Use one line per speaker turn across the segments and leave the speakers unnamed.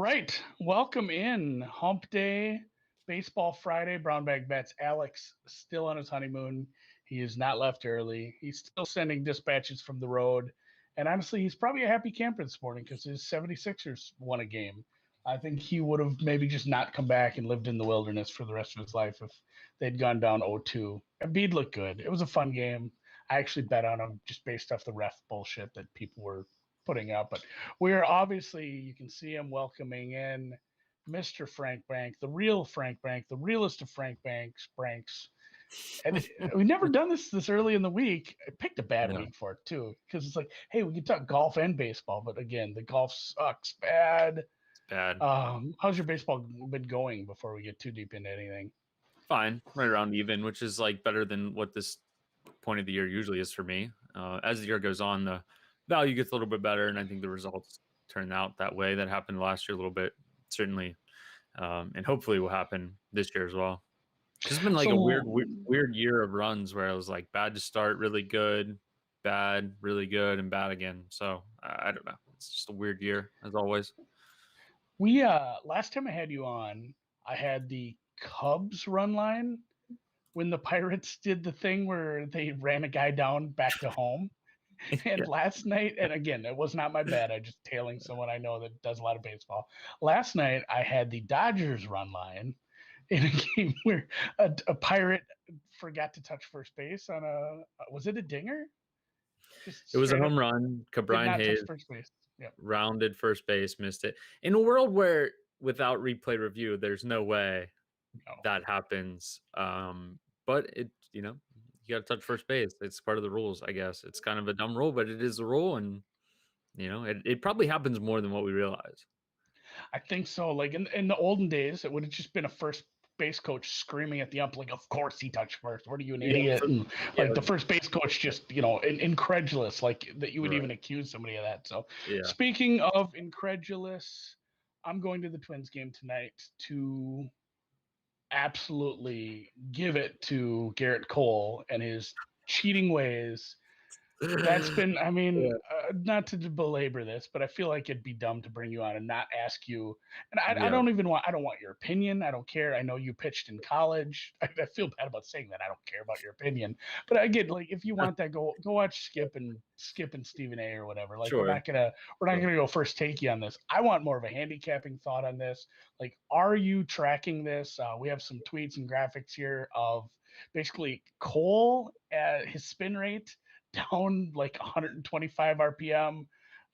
right. Welcome in. Hump Day, Baseball Friday, Brown Bag Bets. Alex still on his honeymoon. He is not left early. He's still sending dispatches from the road. And honestly, he's probably a happy camper this morning because his 76ers won a game. I think he would have maybe just not come back and lived in the wilderness for the rest of his life if they'd gone down 0-2. Embiid looked good. It was a fun game. I actually bet on him just based off the ref bullshit that people were putting out. But we're obviously, you can see him welcoming in Mr. Frank Brank, the real Frank Brank, the realest of Frank Branks. And we've never done this early in the week. I picked a bad week for it too, because it's like, hey, we can talk golf and baseball, but again, the golf sucks bad.
It's bad.
How's your baseball been going before we get too deep into anything?
Fine, right around even, which is like better than what this point of the year usually is for me. As the year goes on, the value gets a little bit better, and I think the results turn out that way. That happened last year a little bit, certainly, and hopefully will happen this year as well. It's been like a weird year of runs where I was like bad to start, really good, bad, really good, and bad again. So I don't know. It's just a weird year as always.
We last time I had you on, I had the Cubs run line when the Pirates did the thing where they ran a guy down back to home. And last night, and again, it was not my bad. I just tailing someone I know that does a lot of baseball. Last night, I had the Dodgers run line in a game where a Pirate forgot to touch first base on was it a dinger?
It was a home run. Cabrine Hayes rounded first base, missed it. In a world where without replay review, there's no way that happens. But you got to touch first base. It's part of the rules, I guess. It's kind of a dumb rule, but it is the rule, and it probably happens more than what we realize.
I think so. Like in the olden days, it would have just been a first base coach screaming at the ump, like, "Of course he touched first. What are you, an idiot?" And like the first base coach just incredulous, like that you would even accuse somebody of that. So speaking of incredulous, I'm going to the Twins game tonight to absolutely give it to Garrett Cole and his cheating ways. That's been, not to belabor this, but I feel like it'd be dumb to bring you on and not ask you. And I don't want your opinion. I don't care. I know you pitched in college. I feel bad about saying that. I don't care about your opinion, but I get, like, if you want that, go watch Skip and Stephen A or whatever. Like, we're not gonna go first take you on this. I want more of a handicapping thought on this. Like, are you tracking this? We have some tweets and graphics here of basically Cole at his spin rate down like 125 RPM,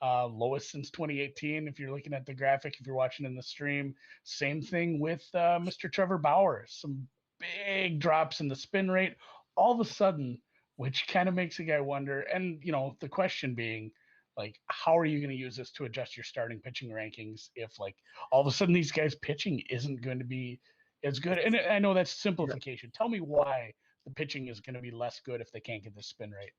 lowest since 2018. If you're looking at the graphic, if you're watching in the stream, same thing with Mr. Trevor Bauer. Some big drops in the spin rate all of a sudden, which kind of makes a guy wonder. And, the question being, like, how are you going to use this to adjust your starting pitching rankings if, like, all of a sudden these guys' pitching isn't going to be as good? And I know that's simplification. Tell me why the pitching is going to be less good if they can't get the spin rate.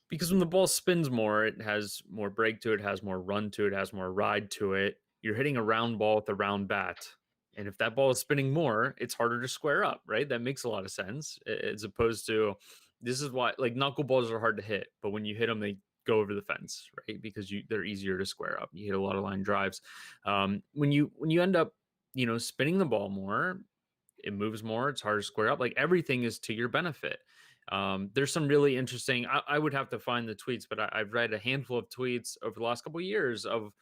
Because when the ball spins more, it has more break to it, has more run to it, has more ride to it. You're hitting a round ball with a round bat. And if that ball is spinning more, it's harder to square up, right? That makes a lot of sense. As opposed to, this is why, like, knuckleballs are hard to hit, but when you hit them, they go over the fence, right? Because they're easier to square up. You hit a lot of line drives. When you end up, spinning the ball more, it moves more, it's harder to square up. Like, everything is to your benefit. There's some really interesting, I would have to find the tweets, but I've read a handful of tweets over the last couple of years of,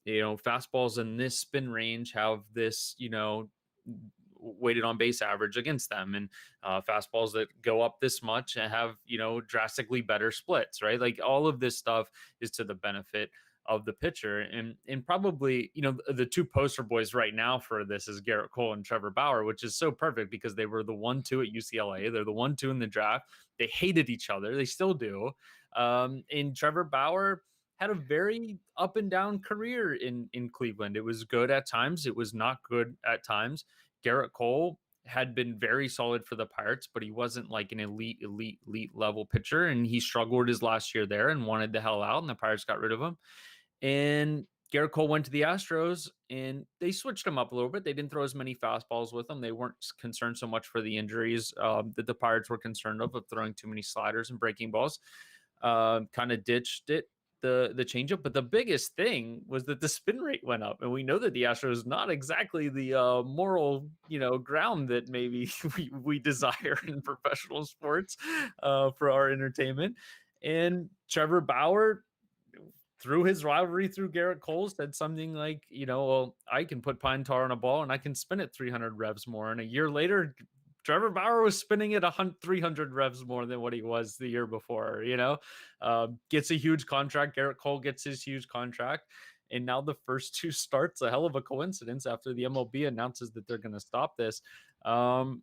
fastballs in this spin range have this, weighted on base average against them, and fastballs that go up this much and have, drastically better splits, right? Like, all of this stuff is to the benefit of the pitcher. And probably, the two poster boys right now for this is Garrett Cole and Trevor Bauer, which is so perfect because they were the 1-2 at UCLA. They're the 1-2 in the draft. They hated each other. They still do. And Trevor Bauer had a very up and down career in Cleveland. It was good at times. It was not good at times. Garrett Cole had been very solid for the Pirates, but he wasn't like an elite level pitcher. And he struggled his last year there and wanted the hell out, and the Pirates got rid of him. And Garrett Cole went to the Astros, and they switched him up a little bit. They didn't throw as many fastballs with him. They weren't concerned so much for the injuries that the Pirates were concerned of throwing too many sliders and breaking balls. Kind of ditched it the changeup, but the biggest thing was that the spin rate went up, and we know that the Astros not exactly the moral ground that maybe we desire in professional sports for our entertainment. And Trevor Bauer, through his rivalry through Garrett Cole, said something like, well, I can put pine tar on a ball and I can spin it 300 revs more. And a year later, Trevor Bauer was spinning it 300 revs more than what he was the year before, gets a huge contract. Garrett Cole gets his huge contract. And now the first two starts, a hell of a coincidence after the MLB announces that they're going to stop this. Boom,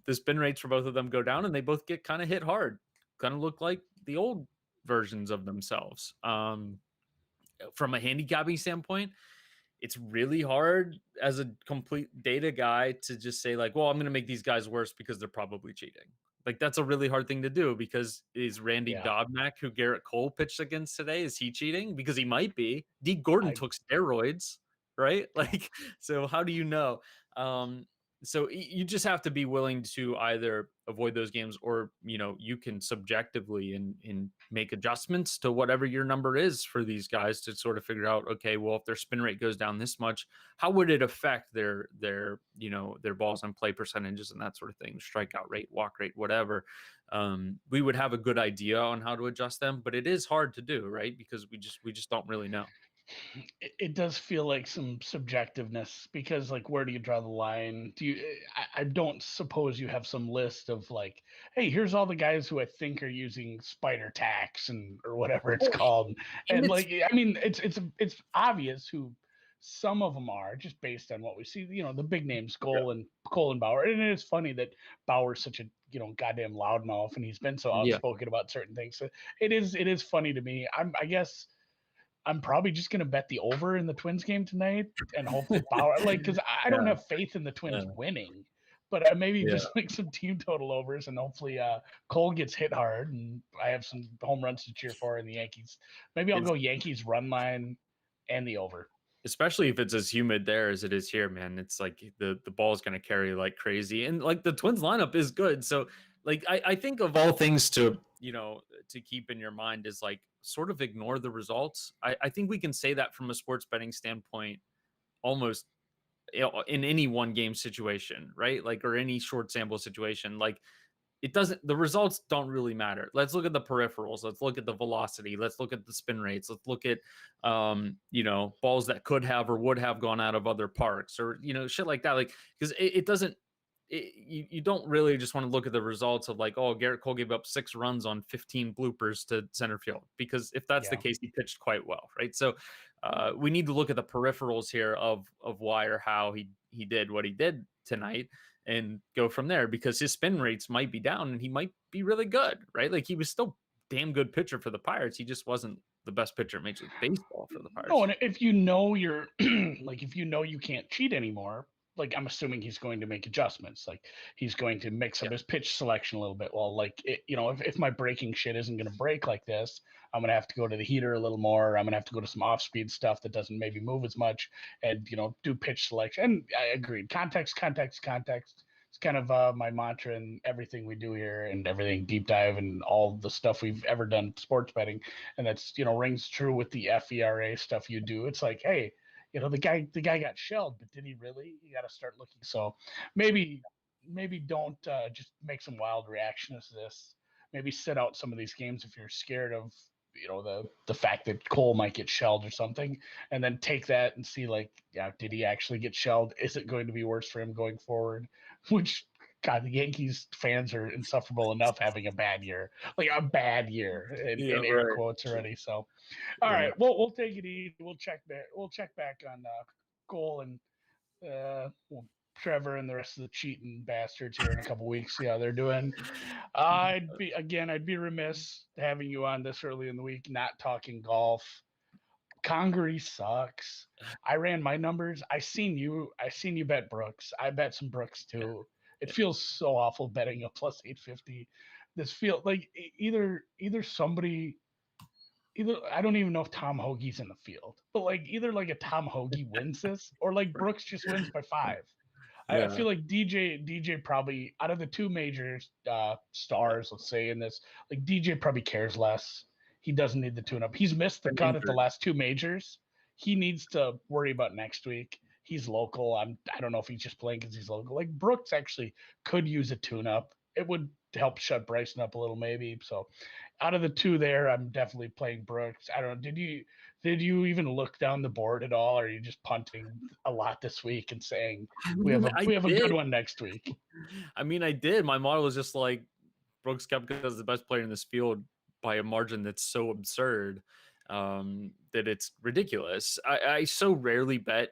the spin rates for both of them go down and they both get kind of hit hard, kind of look like the old versions of themselves. From a handicapping standpoint, it's really hard as a complete data guy to just say like, well, I'm going to make these guys worse because they're probably cheating. Like that's a really hard thing to do, because is Randy Dobnak, who Garrett Cole pitched against today, is he cheating? Because he might be. D. Gordon took steroids, right? Like, so how do you know? So you just have to be willing to either avoid those games, or you can subjectively and make adjustments to whatever your number is for these guys to sort of figure out, okay, well, if their spin rate goes down this much, how would it affect their balls on play percentages and that sort of thing, strikeout rate, walk rate, whatever. We would have a good idea on how to adjust them, but it is hard to do, right? Because we just don't really know.
It does feel like some subjectiveness, because like, where do you draw the line? I don't suppose you have some list of like, hey, here's all the guys who I think are using spider tax or whatever it's called. And like, I mean, it's obvious who some of them are, just based on what we see, the big names, Cole and Bauer. And it is funny that Bauer's such a, goddamn loudmouth, and he's been so outspoken about certain things. So it is funny to me. I guess I'm probably just gonna bet the over in the Twins game tonight and hope that Bauer, because I don't have faith in the Twins winning, but maybe just like some team total overs, and hopefully Cole gets hit hard and I have some home runs to cheer for in the Yankees. Maybe I'll go Yankees run line and the over.
Especially if it's as humid there as it is here, man. It's like the ball is going to carry like crazy, and like the Twins lineup is good. So like I think of all things to to keep in your mind is like sort of ignore the results. I think we can say that from a sports betting standpoint almost in any one game situation, right? Like, or any short sample situation. Like, the results don't really matter. Let's look at the peripherals. Let's look at the velocity. Let's look at the spin rates. Let's look at, balls that could have or would have gone out of other parks, or, shit like that. Like, because it doesn't, you don't really just want to look at the results of like, oh, Garrett Cole gave up 6 runs on 15 bloopers to center field, because if that's the case, he pitched quite well, right? So we need to look at the peripherals here of why or how he did what he did tonight, and go from there, because his spin rates might be down and he might be really good, right? Like, he was still damn good pitcher for the Pirates. He just wasn't the best pitcher in Major League Baseball for the Pirates.
No, and if you're like, if you can't cheat anymore, like, I'm assuming he's going to make adjustments. Like, he's going to mix up his pitch selection a little bit. Well, like, if my breaking shit isn't going to break like this, I'm going to have to go to the heater a little more. I'm going to have to go to some off-speed stuff that doesn't maybe move as much, and, do pitch selection. And I agreed. Context. It's kind of my mantra in everything we do here, and everything deep dive and all the stuff we've ever done sports betting. And that's, rings true with the FERA stuff you do. It's like, hey, the guy got shelled, but did he really? You got to start looking. So maybe don't just make some wild reactions to this. Maybe sit out some of these games if you're scared of the fact that Cole might get shelled or something, and then take that and see, like, did he actually get shelled? Is it going to be worse for him going forward? Which, God, the Yankees fans are insufferable enough having a bad year, in air quotes already. So, all right, we'll take it easy. We'll check back on Cole and Trevor and the rest of the cheating bastards here in a couple weeks. See how they're doing. I'd be remiss having you on this early in the week not talking golf. Congaree sucks. I ran my numbers. I seen you bet Brooks. I bet some Brooks too. It feels so awful betting a plus 850. This feels like either somebody. I don't even know if Tom Hoagie's in the field, but like, either like a Tom Hoagie wins this, or like Brooks just wins by 5. I feel like DJ probably, out of the two major stars, let's say, in this, like, DJ probably cares less. he doesn't need the tune-up. He's missed the
Been
cut at the
injured.
last 2 majors. He needs to worry about next week. He's local. I don't know if he's just playing because he's local. Like Brooks actually could use a tune-up. It would help shut Bryson up a little, maybe. So, out of the two there, I'm definitely playing Brooks. I don't know. Did you even look down the board at all, or are you just punting a lot this week and saying
I
we have
mean, I
a good
did.
one next week?
I mean, I did. My model was just like Brooks Koepka is the best player in this field by a margin that's so absurd that it's ridiculous. I so rarely bet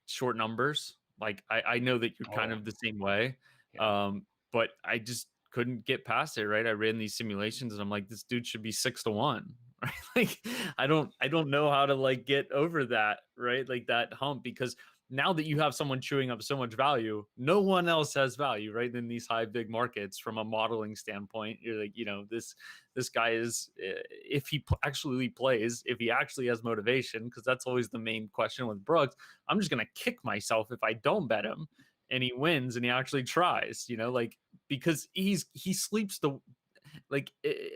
short numbers. Like I know that you're kind
Oh,
of the same way,
yeah.
but I just couldn't get past it. Right? I ran these simulations and I'm like, this dude should be 6-1. Right? Like I don't know how to like get over that. Right? Like that hump because now that you have someone chewing up so much value, no one else has value, right? In these high big markets, from a modeling standpoint, you're like, this guy is, if he actually plays, if he actually has motivation, because that's always the main question with Brooks. I'm just gonna kick myself if I don't bet him, and he wins and he actually tries, like because he sleeps the like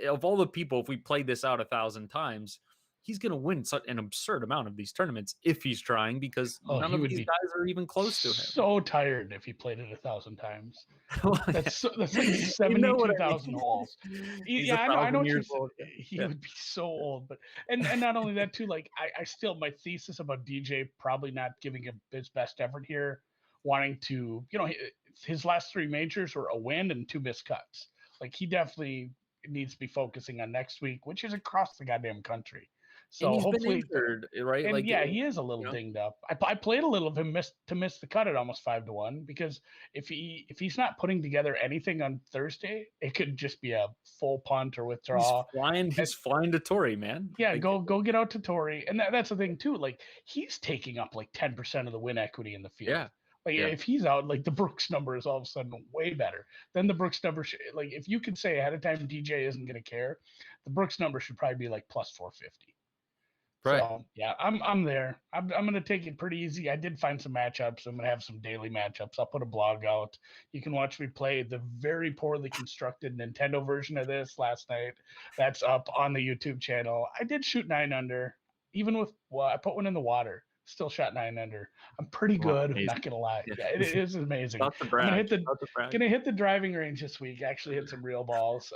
of all the people. If we played this out 1,000 times, he's going to win such an absurd amount of these tournaments if he's trying, because
Oh,
none
he
of
would
these
be
guys are even close to him.
so tired if he played it 1,000 times. That's like
You know what I
72,000
mean?
holes.
He's
Yeah, I know
1,000
what you're
years
saying.
old.
He
Yeah.
would be so old, but and not only that too. Like I still, my thesis about DJ probably not giving him his best effort here, wanting to, his last 3 majors were a win and 2 missed cuts. Like he definitely needs to be focusing on next week, which is across the goddamn country.
And
So
he's been
hopefully,
injured, right?
and
Like,
yeah, he is a little dinged up. I played a little of him miss the cut at almost 5-1, because if he's not putting together anything on Thursday, it could just be a full punt or
he's
withdraw.
flying.
And
He's flying to Torrey, man.
yeah,
Like,
go get out to Tory, and that's the thing too. Like he's taking up like 10% of the win equity in the field.
yeah,
Like
yeah.
if he's out, like the Brooks number is all of a sudden way better. Then the Brooks number like if you can say ahead of time DJ isn't going to care, the Brooks number should probably be like plus 450.
Right.
So yeah, I'm there. I'm gonna take it pretty easy. I did find some matchups. I'm gonna have some daily matchups. I'll put a blog out. You can watch me play the very poorly constructed Nintendo version of this last night. That's up on the YouTube channel. I did shoot 9 under, even with I put one in the water. Still shot 9 under. I'm pretty
Wow,
good. I'm
amazing.
not gonna lie.
Yeah.
Yeah, it is amazing.
Not to
I'm gonna
brag.
hit the
Not to brag.
driving range this week. Actually hit some real balls.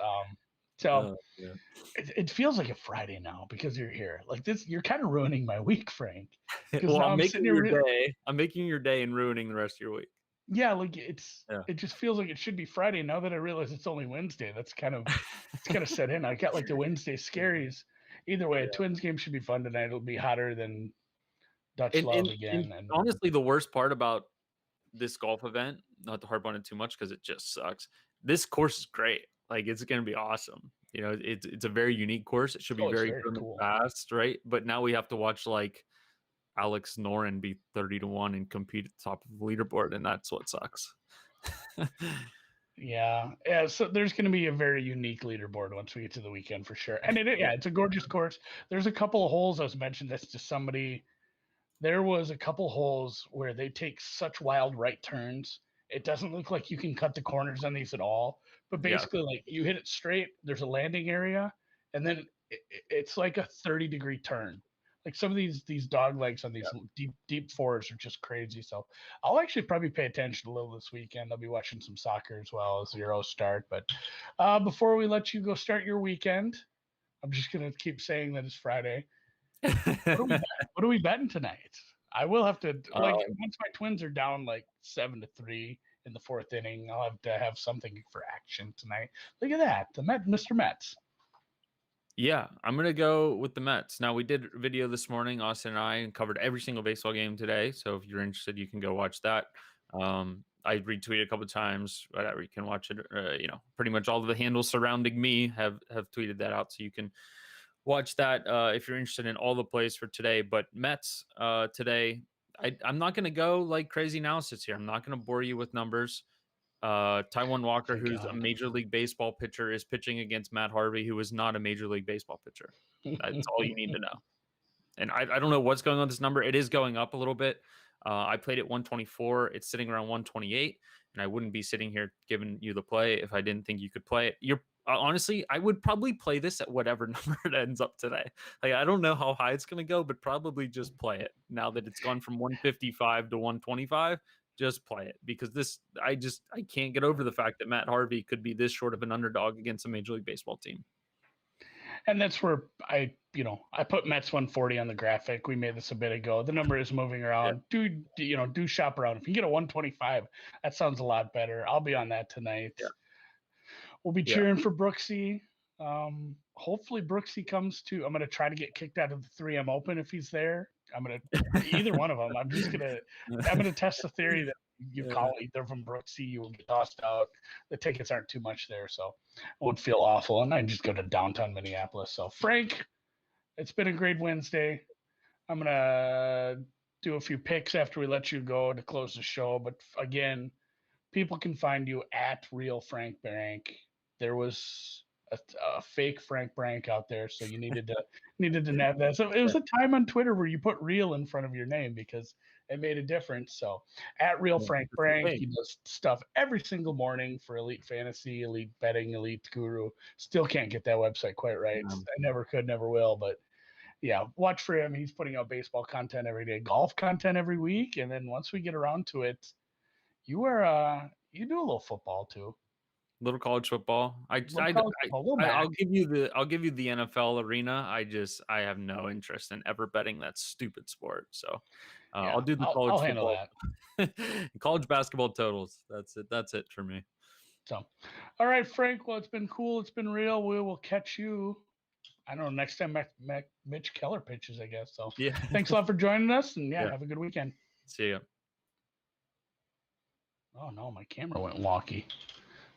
So
Yeah.
it feels like a Friday now because you're here. Like this, you're kind of ruining my week, Frank. Because
Well,
now
I'm
I'm sitting
making
here.
your day. I'm making your day and ruining the rest of your week.
Yeah, like
Yeah.
it just feels like it should be Friday. Now that I realize it's only Wednesday, it's kind of set in. I got like the Wednesday scaries. Either way, a Twins game should be fun tonight. It'll be hotter than Dutch
And,
Love
and,
again.
and
And
honestly, the worst part about this golf event, not to harp on it too much because it just sucks. This course is great. Like, it's going to be awesome. It's a very unique course. It should be
it's
very
very
good and
cool.
fast, right? But now we have to watch like Alex Noren be 30-1 and compete at the top of the leaderboard, and that's what sucks.
Yeah. So there's going to be a very unique leaderboard once we get to the weekend for sure. And it's a gorgeous course. There's a couple of holes I was mentioned this to somebody. There was a couple holes where they take such wild right turns. It doesn't look like you can cut the corners on these at all. But basically, like you hit it straight, there's a landing area, and then it's like a 30-degree turn. Like some of these dog legs on these deep fours are just crazy. So I'll actually probably pay attention a little this weekend. I'll be watching some soccer as well as the Euros start. But before we let you go start your weekend, I'm just gonna keep saying that it's Friday. What are we betting tonight? I will have to once my Twins are down like 7-3 in the 4th inning, I'll have to have something for action tonight. Look at that, Mr. Mets.
Yeah, I'm gonna go with the Mets. Now, we did a video this morning, Austin and I, and covered every single baseball game today. So if you're interested, you can go watch that. I retweeted a couple times, whatever. You can watch it. Pretty much all of the handles surrounding me have tweeted that out, so you can watch that if you're interested in all the plays for today. But Mets today, I'm not going to go like crazy analysis here. I'm not going to bore you with numbers. Taijuan Walker,
Thank
who's
God.
a Major League Baseball pitcher, is pitching against Matt Harvey, who is not a Major League Baseball pitcher. That's all you need to know. And I don't know what's going on with this number. It is going up a little bit. I played at 124. It's sitting around 128. And I wouldn't be sitting here giving you the play if I didn't think you could play it. Honestly, I would probably play this at whatever number it ends up today. Like, I don't know how high it's going to go, but probably just play it now that it's gone from 155 to 125. Just play it because I can't get over the fact that Matt Harvey could be this short of an underdog against a Major League Baseball team.
And that's where I put Mets 140 on the graphic. We made this a bit ago. The number is moving around.
Yeah.
Do shop around. If you get a 125, that sounds a lot better. I'll be on that tonight.
Yeah.
We'll be cheering for Brooksy. Hopefully Brooksy comes to. I'm gonna try to get kicked out of the 3M Open if he's there. Either one of them. I'm gonna test the theory that you call either from Brooksy, you will get tossed out. The tickets aren't too much there, so it would feel awful. And I just go to downtown Minneapolis. So Frank, it's been a great Wednesday. I'm gonna do a few picks after we let you go to close the show. But again, people can find you at Real Frank Brank. There was a fake Frank Brank out there, so you needed to nab that. So it was a time on Twitter where you put real in front of your name because it made a difference. So at Real Frank Brank, he does stuff every single morning for Elite Fantasy, Elite Betting, Elite Guru. Still can't get that website quite right. I never could, never will, but yeah, watch for him. He's putting out baseball content every day, golf content every week, and then once we get around to it, you do a little football too.
Little college football. I'll give you the NFL arena. I have no interest in ever betting that stupid sport. So I'll do the college football. College basketball totals. That's it for me.
So, all right, Frank. Well, it's been cool. It's been real. We will catch you. I don't know, next time Mitch Keller pitches, I guess. So
yeah.
Thanks a lot for joining us, and have a good weekend.
See ya.
Oh no, my camera went wonky.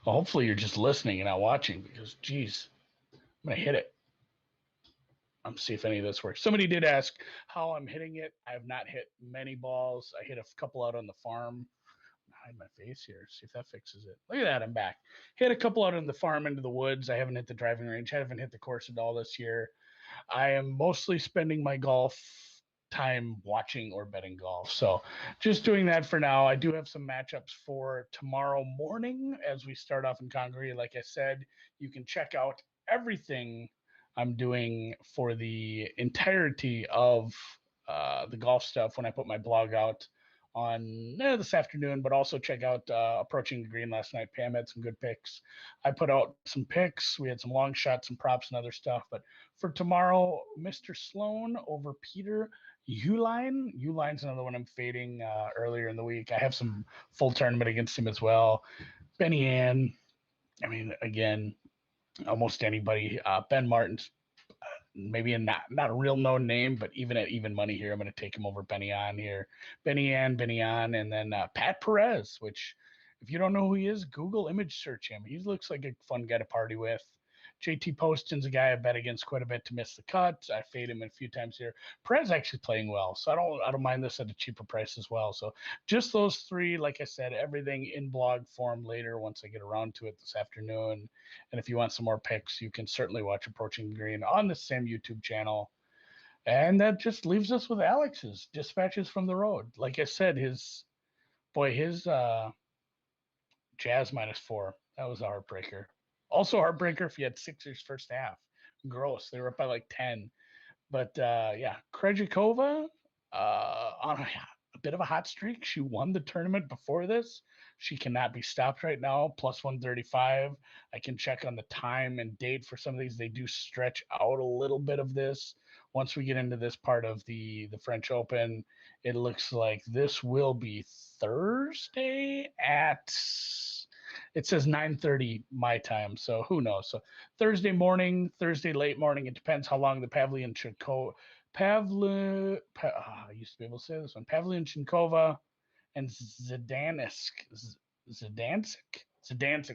Well, hopefully you're just listening and not watching because, geez, I'm going to hit it. I'm going to see if any of this works. Somebody did ask how I'm hitting it. I have not hit many balls. I hit a couple out on the farm. Hide my face here. See if that fixes it. Look at that. I'm back. Hit a couple out on the farm into the woods. I haven't hit the driving range. I haven't hit the course at all this year. I am mostly spending my golf time watching or betting golf. So just doing that for now. I do have some matchups for tomorrow morning as we start off in Congaree. Like I said, you can check out everything I'm doing for the entirety of the golf stuff when I put my blog out on this afternoon, but also check out Approaching the Green last night. Pam had some good picks. I put out some picks. We had some long shots, some props, and other stuff. But for tomorrow, Mr. Sloan over Peter Uline. Uline's another one I'm fading earlier in the week. I have some full tournament against him as well. Benny Ann. I mean, again, almost anybody. Ben Martin's maybe not a real known name, but even at even money here, I'm going to take him over Benny Ann here. Benny Ann, and then Pat Perez, which if you don't know who he is, Google image search him. He looks like a fun guy to party with. JT Poston's a guy I bet against quite a bit to miss the cut. I fade him a few times here. Perez actually playing well, so I don't mind this at a cheaper price as well. So just those three, like I said, everything in blog form later once I get around to it this afternoon. And if you want some more picks, you can certainly watch Approaching the Green on the same YouTube channel. And that just leaves us with Alex's dispatches from the road. Like I said, his Jazz -4. That was a heartbreaker. Also heartbreaker if you had Sixers first half. Gross. They were up by like 10. But Krejcikova on a bit of a hot streak. She won the tournament before this. She cannot be stopped right now. Plus 135. I can check on the time and date for some of these. They do stretch out a little bit of this. Once we get into this part of the French Open, it looks like this will be Thursday at... It says 9:30 my time, so who knows? So Thursday morning, Thursday late morning. It depends how long the Pavlyuchenkova. I used to be able to say this one. Pavlyuchenkova and Zidansek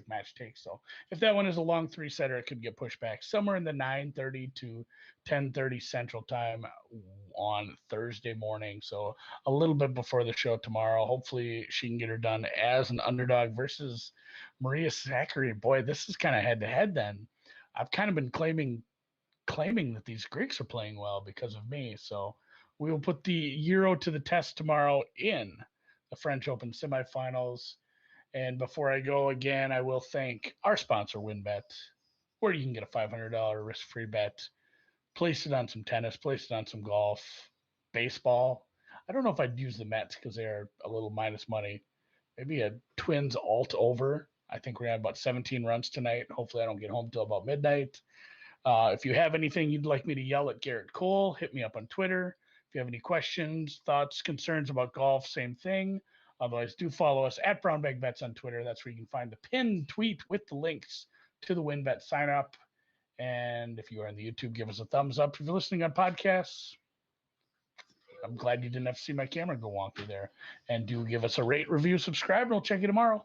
match takes. So if that one is a long 3-setter, it could get pushed back somewhere in the 9:30 to 10:30 Central Time on Thursday morning. So a little bit before the show tomorrow. Hopefully she can get her done as an underdog versus Maria Sakkari. Boy, this is kind of head-to-head then. I've kind of been claiming that these Greeks are playing well because of me. So we will put the Euro to the test tomorrow in the French Open semifinals. And before I go again, I will thank our sponsor, WinBet. or you can get a $500 risk-free bet. Place it on some tennis, place it on some golf, baseball. I don't know if I'd use the Mets because they're a little minus money. Maybe a Twins alt over. I think we're going to have about 17 runs tonight. Hopefully I don't get home till about midnight. If you have anything you'd like me to yell at Garrett Cole, hit me up on Twitter. If you have any questions, thoughts, concerns about golf, same thing. Otherwise, do follow us at Brown Bag Bets on Twitter. That's where you can find the pinned tweet with the links to the WinBet sign up. And if you are on the YouTube, give us a thumbs up. If you're listening on podcasts, I'm glad you didn't have to see my camera go wonky there. And do give us a rate, review, subscribe, and we'll check you tomorrow.